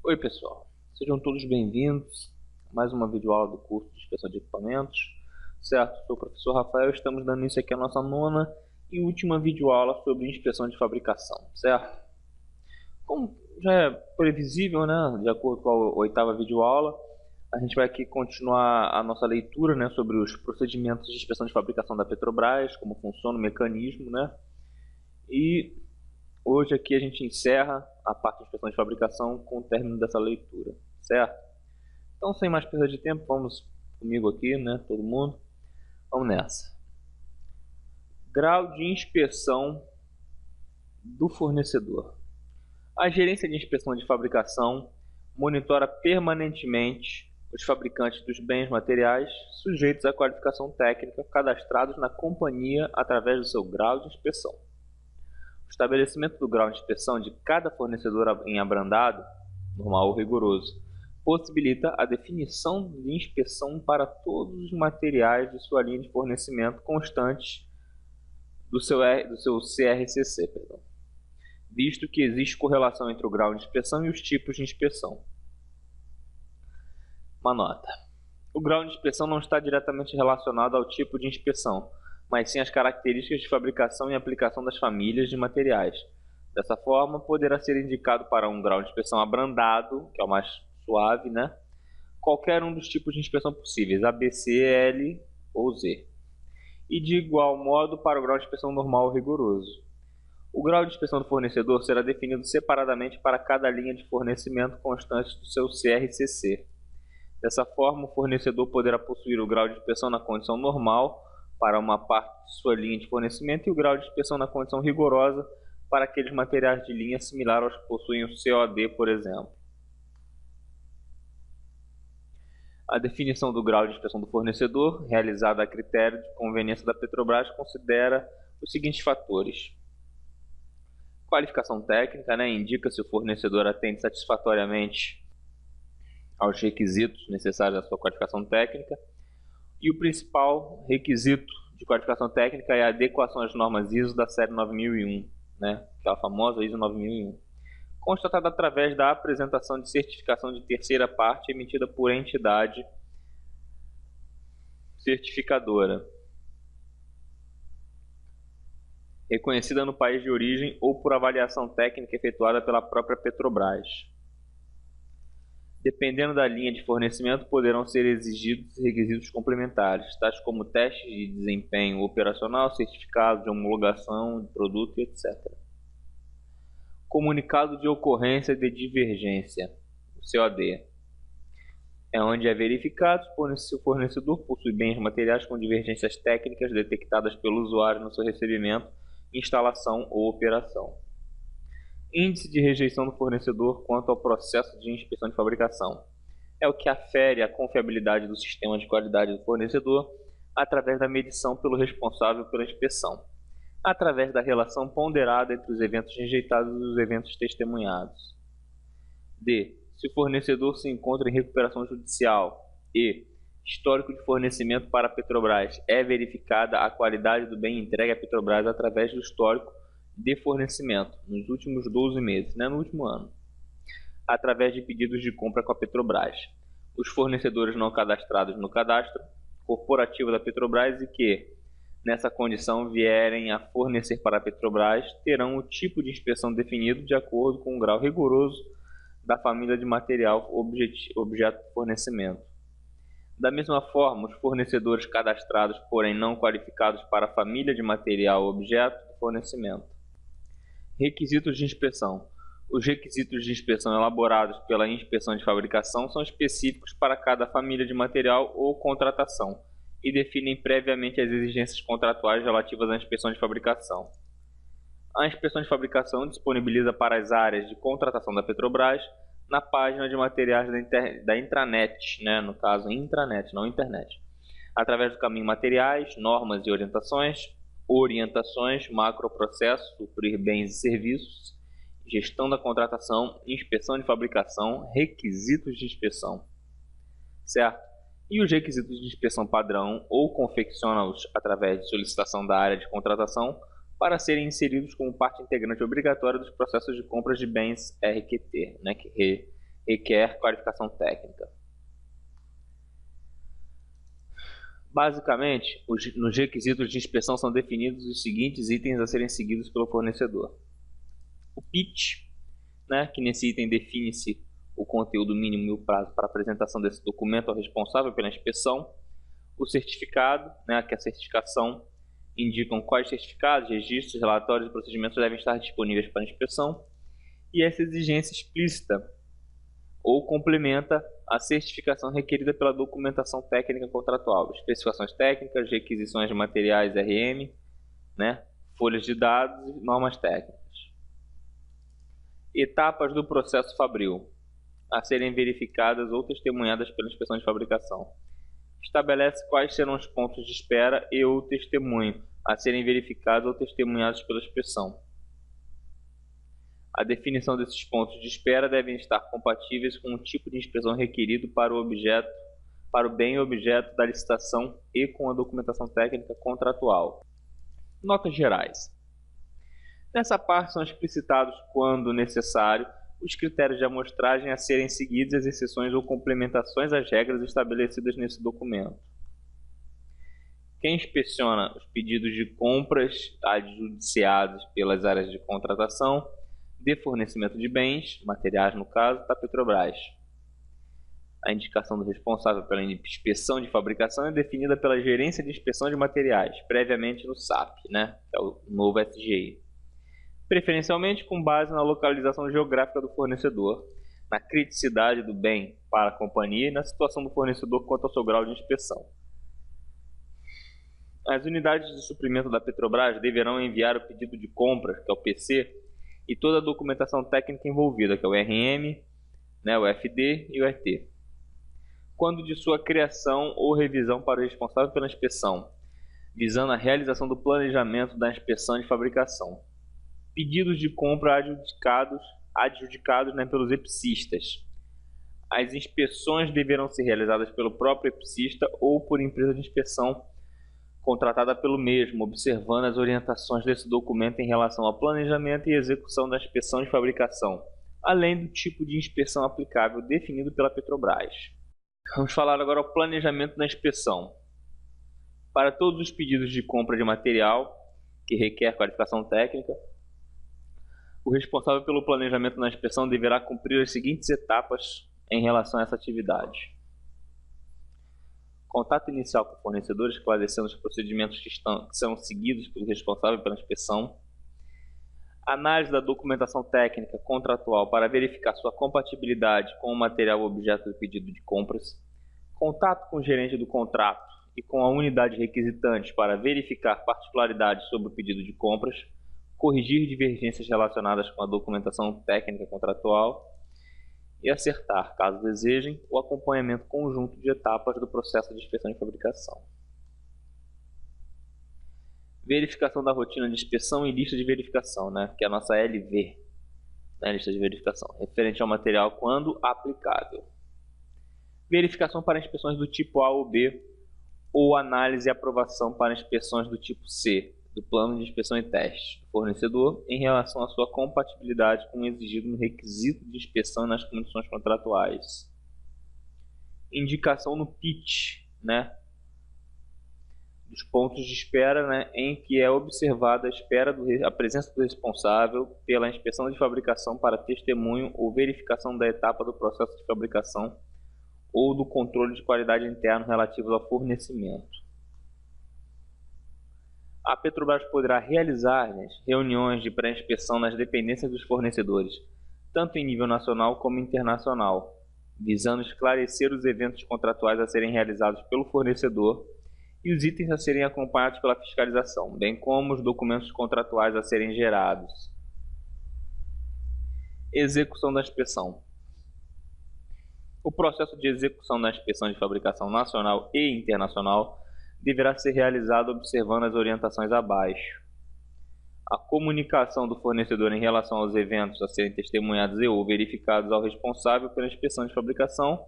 Oi pessoal, sejam todos bem-vindos a mais uma videoaula do curso de inspeção de equipamentos. Certo, sou o professor Rafael, estamos dando início aqui à nossa nona e última videoaula sobre inspeção de fabricação, certo? Como já é previsível, né, de acordo com a oitava videoaula, a gente vai aqui continuar a nossa leitura, né, sobre os procedimentos de inspeção de fabricação da Petrobras, como funciona o mecanismo, né? E hoje aqui a gente encerra a parte de inspeção de fabricação com o término dessa leitura, certo? Então, sem mais perda de tempo, vamos comigo aqui, né, todo mundo. Vamos nessa. Grau de inspeção do fornecedor. A gerência de inspeção de fabricação monitora permanentemente os fabricantes dos bens materiais sujeitos à qualificação técnica cadastrados na companhia através do seu grau de inspeção. O estabelecimento do grau de inspeção de cada fornecedor em abrandado, normal ou rigoroso, possibilita a definição de inspeção para todos os materiais de sua linha de fornecimento constantes do seu CRCC, visto que existe correlação entre o grau de inspeção e os tipos de inspeção. Uma nota. O grau de inspeção não está diretamente relacionado ao tipo de inspeção, mas sim às características de fabricação e aplicação das famílias de materiais. Dessa forma, poderá ser indicado para um grau de inspeção abrandado, que é o mais suave, né? Qualquer um dos tipos de inspeção possíveis, A, B, C, L ou Z. E de igual modo para o grau de inspeção normal ou rigoroso. O grau de inspeção do fornecedor será definido separadamente para cada linha de fornecimento constante do seu CRCC. Dessa forma, o fornecedor poderá possuir o grau de inspeção na condição normal para uma parte de sua linha de fornecimento e o grau de inspeção na condição rigorosa para aqueles materiais de linha similar aos que possuem o COD, por exemplo. A definição do grau de inspeção do fornecedor, realizada a critério de conveniência da Petrobras, considera os seguintes fatores. Qualificação técnica, né, indica se o fornecedor atende satisfatoriamente aos requisitos necessários à sua qualificação técnica. E o principal requisito de qualificação técnica é a adequação às normas ISO da série 9001, né? Aquela famosa ISO 9001, constatada através da apresentação de certificação de terceira parte emitida por entidade certificadora, reconhecida no país de origem ou por avaliação técnica efetuada pela própria Petrobras. Dependendo da linha de fornecimento, poderão ser exigidos requisitos complementares, tais como testes de desempenho operacional, certificados de homologação de produto, etc. Comunicado de ocorrência de divergência, o COD, é onde é verificado se o fornecedor possui bens materiais com divergências técnicas detectadas pelo usuário no seu recebimento, instalação ou operação. Índice de rejeição do fornecedor quanto ao processo de inspeção de fabricação. É o que afere a confiabilidade do sistema de qualidade do fornecedor através da medição pelo responsável pela inspeção, através da relação ponderada entre os eventos rejeitados e os eventos testemunhados. D. Se o fornecedor se encontra em recuperação judicial. E. Histórico de fornecimento para a Petrobras. É verificada a qualidade do bem entregue à Petrobras através do histórico de fornecimento nos últimos 12 meses, né, no último ano, através de pedidos de compra com a Petrobras. Os fornecedores não cadastrados no cadastro corporativo da Petrobras e que, nessa condição, vierem a fornecer para a Petrobras, terão o tipo de inspeção definido de acordo com o grau rigoroso da família de material objeto de fornecimento. Da mesma forma, os fornecedores cadastrados, porém não qualificados para a família de material objeto de fornecimento. Requisitos de inspeção. Os requisitos de inspeção elaborados pela inspeção de fabricação são específicos para cada família de material ou contratação e definem previamente as exigências contratuais relativas à inspeção de fabricação. A inspeção de fabricação disponibiliza para as áreas de contratação da Petrobras na página de materiais da intranet, né? No caso intranet, não internet, através do caminho materiais, normas e orientações, macroprocessos, suprir bens e serviços, gestão da contratação, inspeção de fabricação, requisitos de inspeção, certo? E os requisitos de inspeção padrão ou confecciona-os através de solicitação da área de contratação para serem inseridos como parte integrante obrigatória dos processos de compras de bens RQT, né, requer qualificação técnica. Basicamente, nos requisitos de inspeção são definidos os seguintes itens a serem seguidos pelo fornecedor. O pitch, né, que nesse item define-se o conteúdo mínimo e o prazo para apresentação desse documento ao responsável pela inspeção. O certificado, né, que é a certificação, indicam quais certificados, registros, relatórios e procedimentos devem estar disponíveis para inspeção. E essa exigência explícita ou complementa a certificação requerida pela documentação técnica contratual, especificações técnicas, requisições de materiais RM, né, folhas de dados e normas técnicas. Etapas do processo fabril a serem verificadas ou testemunhadas pela inspeção de fabricação. Estabelece quais serão os pontos de espera e ou testemunho a serem verificados ou testemunhados pela inspeção. A definição desses pontos de espera devem estar compatíveis com o tipo de inspeção requerido para o bem objeto da licitação e com a documentação técnica contratual. Notas gerais. Nessa parte são explicitados, quando necessário, os critérios de amostragem a serem seguidos, as exceções ou complementações às regras estabelecidas nesse documento. Quem inspeciona os pedidos de compras adjudiciados pelas áreas de contratação, de fornecimento de bens, materiais no caso, da Petrobras. A indicação do responsável pela inspeção de fabricação é definida pela Gerência de Inspeção de Materiais, previamente no SAP, né, que é o novo SGI. Preferencialmente com base na localização geográfica do fornecedor, na criticidade do bem para a companhia e na situação do fornecedor quanto ao seu grau de inspeção. As unidades de suprimento da Petrobras deverão enviar o pedido de compra, que é o PC, e toda a documentação técnica envolvida, que é o RM, né, o FD e o RT, quando de sua criação ou revisão para o responsável pela inspeção, visando a realização do planejamento da inspeção de fabricação. Pedidos de compra adjudicados, né, pelos EPCistas. As inspeções deverão ser realizadas pelo próprio EPCista ou por empresa de inspeção contratada pelo mesmo, observando as orientações desse documento em relação ao planejamento e execução da inspeção de fabricação, além do tipo de inspeção aplicável definido pela Petrobras. Vamos falar agora o planejamento da inspeção. Para todos os pedidos de compra de material que requer qualificação técnica, o responsável pelo planejamento da inspeção deverá cumprir as seguintes etapas em relação a essa atividade. Contato inicial com o fornecedor, esclarecendo os procedimentos que serão seguidos pelo responsável pela inspeção. Análise da documentação técnica contratual para verificar sua compatibilidade com o material objeto do pedido de compras. Contato com o gerente do contrato e com a unidade requisitante para verificar particularidades sobre o pedido de compras. Corrigir divergências relacionadas com a documentação técnica contratual e acertar, caso desejem, o acompanhamento conjunto de etapas do processo de inspeção de fabricação. Verificação da rotina de inspeção e lista de verificação, né, que é a nossa LV, né, lista de verificação, referente ao material quando aplicável. Verificação para inspeções do tipo A ou B, ou análise e aprovação para inspeções do tipo C, do plano de inspeção e teste do fornecedor em relação à sua compatibilidade com o exigido no requisito de inspeção e nas condições contratuais. Indicação no pitch, né, dos pontos de espera, né, em que é observada a presença do responsável pela inspeção de fabricação para testemunho ou verificação da etapa do processo de fabricação ou do controle de qualidade interno relativos ao fornecimento. A Petrobras poderá realizar reuniões de pré-inspeção nas dependências dos fornecedores, tanto em nível nacional como internacional, visando esclarecer os eventos contratuais a serem realizados pelo fornecedor e os itens a serem acompanhados pela fiscalização, bem como os documentos contratuais a serem gerados. Execução da inspeção. O processo de execução da inspeção de fabricação nacional e internacional deverá ser realizado observando as orientações abaixo. A comunicação do fornecedor em relação aos eventos a serem testemunhados e ou verificados ao responsável pela inspeção de fabricação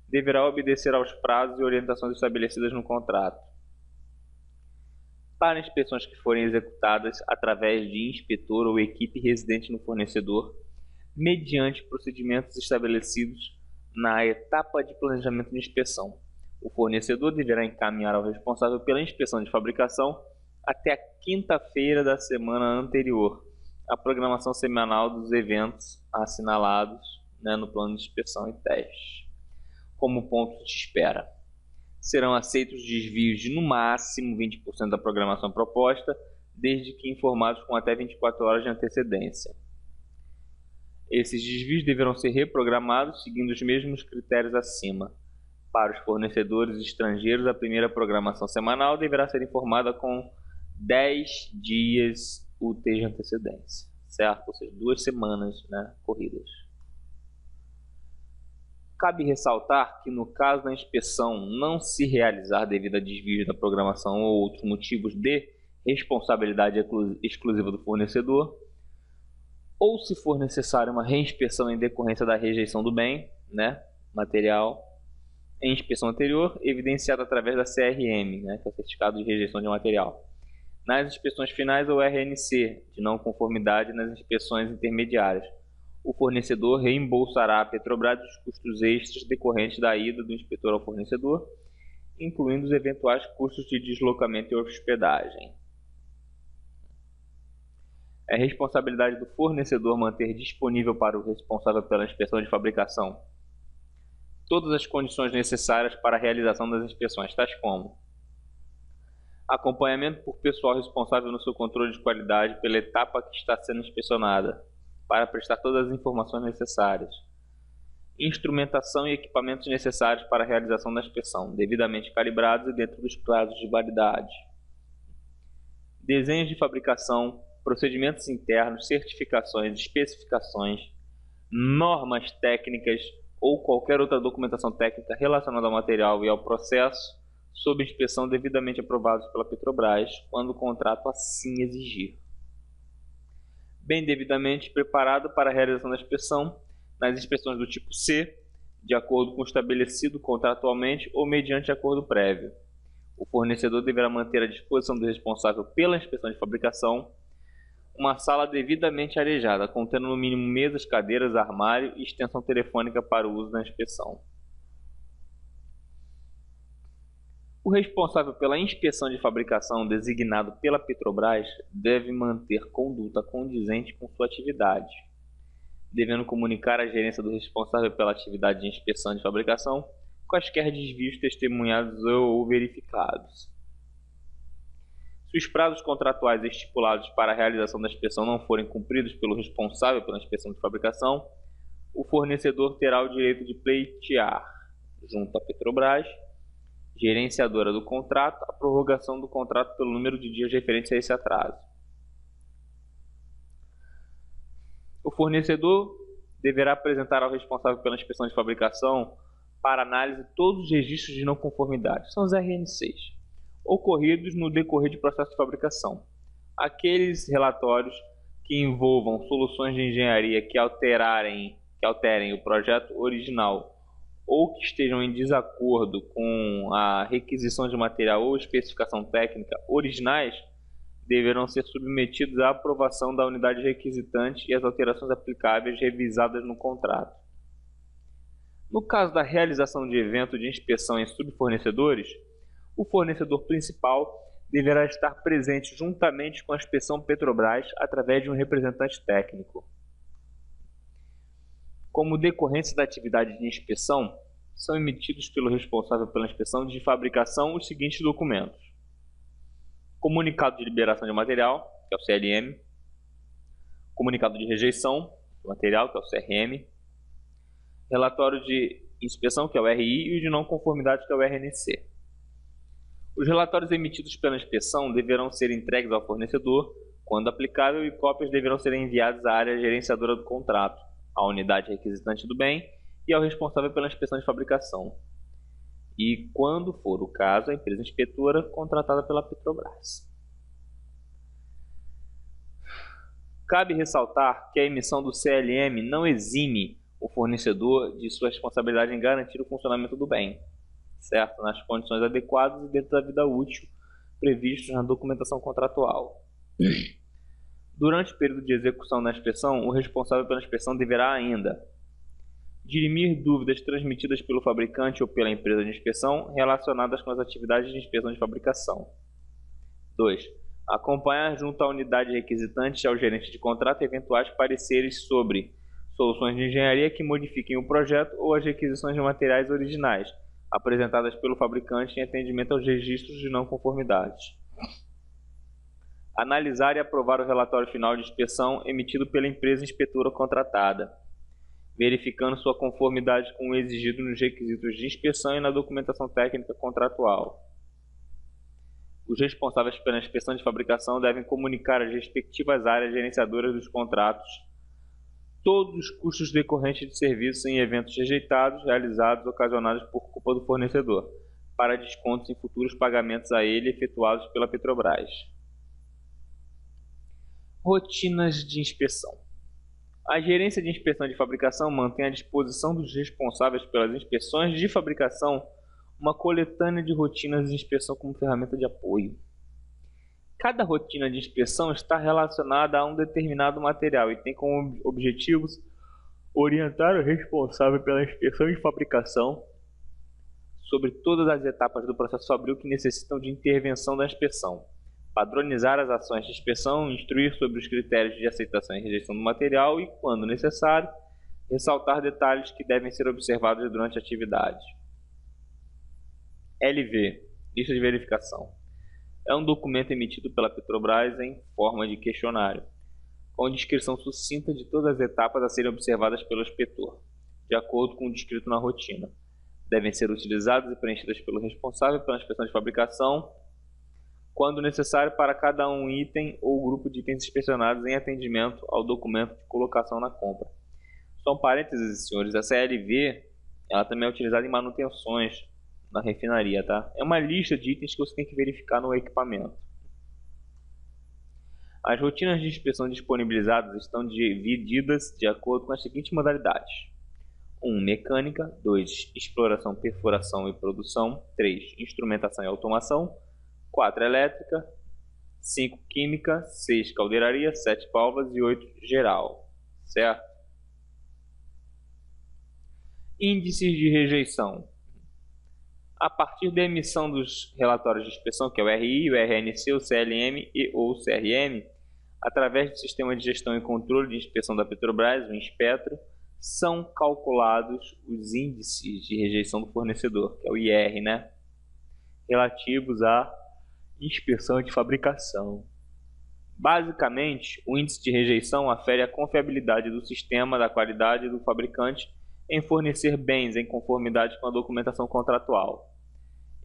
deverá obedecer aos prazos e orientações estabelecidas no contrato. Para inspeções que forem executadas através de inspetor ou equipe residente no fornecedor, mediante procedimentos estabelecidos na etapa de planejamento de inspeção. O fornecedor deverá encaminhar ao responsável pela inspeção de fabricação até a quinta-feira da semana anterior a programação semanal dos eventos assinalados, no plano de inspeção e teste. Como ponto de espera, serão aceitos desvios de no máximo 20% da programação proposta, desde que informados com até 24 horas de antecedência. Esses desvios deverão ser reprogramados seguindo os mesmos critérios acima. Para os fornecedores estrangeiros, a primeira programação semanal deverá ser informada com 10 dias úteis de antecedência, certo? Ou seja, 2 semanas, corridas. Cabe ressaltar que no caso da inspeção não se realizar devido a desvios da programação ou outros motivos de responsabilidade exclusiva do fornecedor, ou se for necessária uma reinspeção em decorrência da rejeição do bem, material, em inspeção anterior, evidenciada através da CRM, que é o Certificado de Rejeição de Material, nas inspeções finais ou RNC, de não conformidade nas inspeções intermediárias, o fornecedor reembolsará à Petrobras os custos extras decorrentes da ida do inspetor ao fornecedor, incluindo os eventuais custos de deslocamento e hospedagem. É responsabilidade do fornecedor manter disponível para o responsável pela inspeção de fabricação todas as condições necessárias para a realização das inspeções, tais como acompanhamento por pessoal responsável no seu controle de qualidade pela etapa que está sendo inspecionada, para prestar todas as informações necessárias, instrumentação e equipamentos necessários para a realização da inspeção, devidamente calibrados e dentro dos prazos de validade, desenhos de fabricação, procedimentos internos, certificações, especificações, normas técnicas ou qualquer outra documentação técnica relacionada ao material e ao processo sob inspeção devidamente aprovados pela Petrobras, quando o contrato assim exigir. Bem devidamente preparado para a realização da inspeção, nas inspeções do tipo C, de acordo com o estabelecido contratualmente ou mediante acordo prévio. O fornecedor deverá manter à disposição do responsável pela inspeção de fabricação uma sala devidamente arejada, contendo no mínimo mesas, cadeiras, armário e extensão telefônica para o uso da inspeção. O responsável pela inspeção de fabricação designado pela Petrobras deve manter conduta condizente com sua atividade, devendo comunicar à gerência do responsável pela atividade de inspeção de fabricação quaisquer desvios testemunhados ou verificados. Se os prazos contratuais estipulados para a realização da inspeção não forem cumpridos pelo responsável pela inspeção de fabricação, o fornecedor terá o direito de pleitear, junto à Petrobras, gerenciadora do contrato, a prorrogação do contrato pelo número de dias referentes a esse atraso. O fornecedor deverá apresentar ao responsável pela inspeção de fabricação para análise todos os registros de não conformidade, são os RNCs, ocorridos no decorrer de processo de fabricação. Aqueles relatórios que envolvam soluções de engenharia que alterem o projeto original ou que estejam em desacordo com a requisição de material ou especificação técnica originais, deverão ser submetidos à aprovação da unidade requisitante e as alterações aplicáveis revisadas no contrato. No caso da realização de evento de inspeção em subfornecedores, o fornecedor principal deverá estar presente juntamente com a inspeção Petrobras através de um representante técnico. Como decorrência da atividade de inspeção, são emitidos pelo responsável pela inspeção de fabricação os seguintes documentos: comunicado de liberação de material, que é o CLM, comunicado de rejeição do material, que é o CRM, relatório de inspeção, que é o RI, e o de não conformidade, que é o RNC. Os relatórios emitidos pela inspeção deverão ser entregues ao fornecedor, quando aplicável, e cópias deverão ser enviadas à área gerenciadora do contrato, à unidade requisitante do bem e ao responsável pela inspeção de fabricação. E, quando for o caso, a empresa inspetora contratada pela Petrobras. Cabe ressaltar que a emissão do CLM não exime o fornecedor de sua responsabilidade em garantir o funcionamento do bem, certo? Nas condições adequadas e dentro da vida útil previstos na documentação contratual. Durante o período de execução da inspeção, o responsável pela inspeção deverá ainda dirimir dúvidas transmitidas pelo fabricante ou pela empresa de inspeção relacionadas com as atividades de inspeção de fabricação. 2. Acompanhar junto à unidade requisitante e ao gerente de contrato eventuais pareceres sobre soluções de engenharia que modifiquem o projeto ou as requisições de materiais originais, apresentadas pelo fabricante em atendimento aos registros de não conformidades. Analisar e aprovar o relatório final de inspeção emitido pela empresa inspetora contratada, verificando sua conformidade com o exigido nos requisitos de inspeção e na documentação técnica contratual. Os responsáveis pela inspeção de fabricação devem comunicar às respectivas áreas gerenciadoras dos contratos todos os custos decorrentes de serviços em eventos rejeitados, realizados, ocasionados por culpa do fornecedor, para descontos em futuros pagamentos a ele efetuados pela Petrobras. Rotinas de inspeção. A gerência de inspeção de fabricação mantém à disposição dos responsáveis pelas inspeções de fabricação uma coletânea de rotinas de inspeção como ferramenta de apoio. Cada rotina de inspeção está relacionada a um determinado material e tem como objetivos orientar o responsável pela inspeção de fabricação sobre todas as etapas do processo fabril que necessitam de intervenção da inspeção, padronizar as ações de inspeção, instruir sobre os critérios de aceitação e rejeição do material e, quando necessário, ressaltar detalhes que devem ser observados durante a atividade. LV, lista de verificação. É um documento emitido pela Petrobras em forma de questionário, com descrição sucinta de todas as etapas a serem observadas pelo inspetor, de acordo com o descrito na rotina. Devem ser utilizadas e preenchidas pelo responsável pela inspeção de fabricação, quando necessário para cada um item ou grupo de itens inspecionados em atendimento ao documento de colocação na compra. Só um parênteses, senhores, essa LV ela também é utilizada em manutenções na refinaria, tá? É uma lista de itens que você tem que verificar no equipamento. As rotinas de inspeção disponibilizadas estão divididas de acordo com as seguintes modalidades: 1. Mecânica. 2. Exploração, perfuração e produção. 3. Instrumentação e automação. 4. Elétrica. 5. Química. 6. Caldeiraria. 7. Válvulas e 8. Geral. Certo? Índices de rejeição. A partir da emissão dos relatórios de inspeção, que é o RI, o RNC, o CLM e ou o CRM, através do Sistema de Gestão e Controle de Inspeção da Petrobras, o Inspetro, são calculados os índices de rejeição do fornecedor, que é o IR, né? Relativos à inspeção de fabricação. Basicamente, o índice de rejeição afere a confiabilidade do sistema, da qualidade do fabricante em fornecer bens em conformidade com a documentação contratual.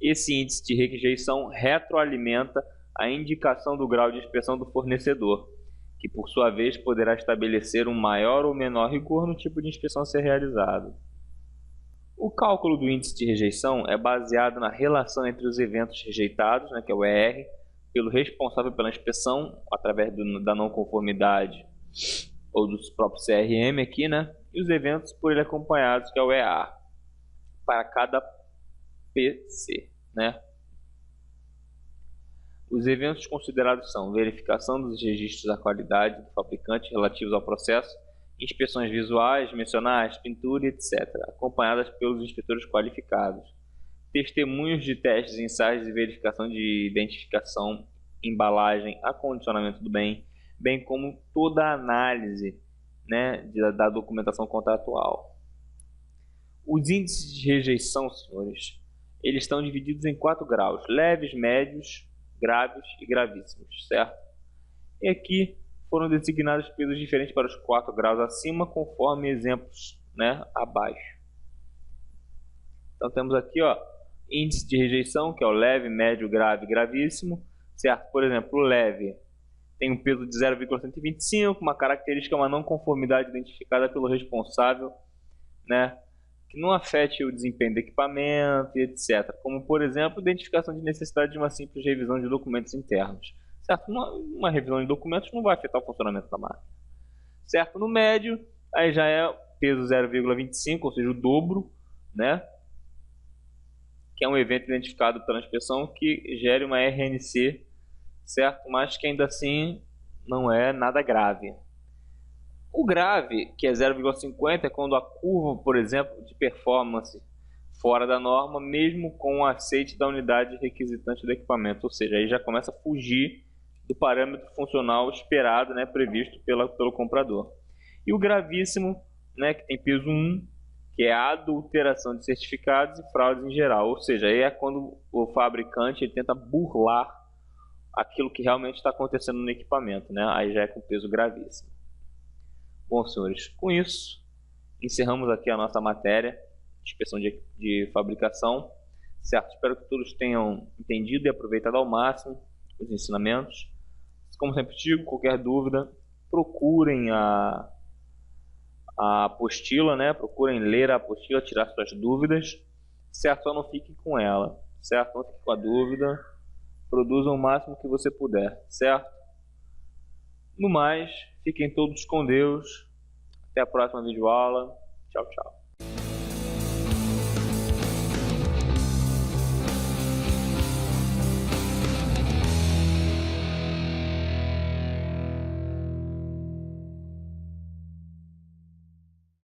Esse índice de rejeição retroalimenta a indicação do grau de inspeção do fornecedor, que por sua vez poderá estabelecer um maior ou menor rigor no tipo de inspeção a ser realizado. O cálculo do índice de rejeição é baseado na relação entre os eventos rejeitados, né, que é o ER, pelo responsável pela inspeção, através da não conformidade ou do próprio CRM aqui, né, e os eventos por ele acompanhados, que é o EA, para cada PC, né? Os eventos considerados são verificação dos registros da qualidade do fabricante relativos ao processo, inspeções visuais, dimensionais, pintura, etc., acompanhadas pelos inspetores qualificados, testemunhos de testes, ensaios e verificação de identificação, embalagem, acondicionamento do bem, bem como toda a análise, né, da documentação contratual. Os índices de rejeição, senhores, eles estão divididos em 4 graus: leves, médios, graves e gravíssimos, certo? E aqui foram designados pesos diferentes para os 4 graus acima, conforme exemplos, né, abaixo. Então temos aqui, ó, índice de rejeição, que é o leve, médio, grave e gravíssimo, certo? Por exemplo, o leve tem um peso de 0,125, uma característica, uma não conformidade identificada pelo responsável, né, que não afete o desempenho do equipamento e etc. Como, por exemplo, identificação de necessidade de uma simples revisão de documentos internos. Certo? Uma revisão de documentos não vai afetar o funcionamento da máquina. Certo? No médio, aí já é peso 0,25, ou seja, o dobro, né, que é um evento identificado pela inspeção que gere uma RNC, certo? Mas que ainda assim não é nada grave. O grave, que é 0,50, é quando a curva, por exemplo, de performance fora da norma, mesmo com o aceite da unidade requisitante do equipamento, ou seja, aí já começa a fugir do parâmetro funcional esperado, né, previsto pelo comprador. E o gravíssimo, né, que tem peso 1, que é a adulteração de certificados e fraudes em geral, ou seja, aí é quando o fabricante ele tenta burlar aquilo que realmente está acontecendo no equipamento, né, aí já é com peso gravíssimo. Bom, senhores, com isso, encerramos aqui a nossa matéria de inspeção de fabricação, certo? Espero que todos tenham entendido e aproveitado ao máximo os ensinamentos. Como sempre digo, qualquer dúvida, procurem a apostila, né? Procurem ler a apostila, tirar suas dúvidas, certo? Só não fiquem com ela, certo? Não fiquem com a dúvida, produzam o máximo que você puder, certo? No mais, fiquem todos com Deus. Até a próxima videoaula. Tchau, tchau.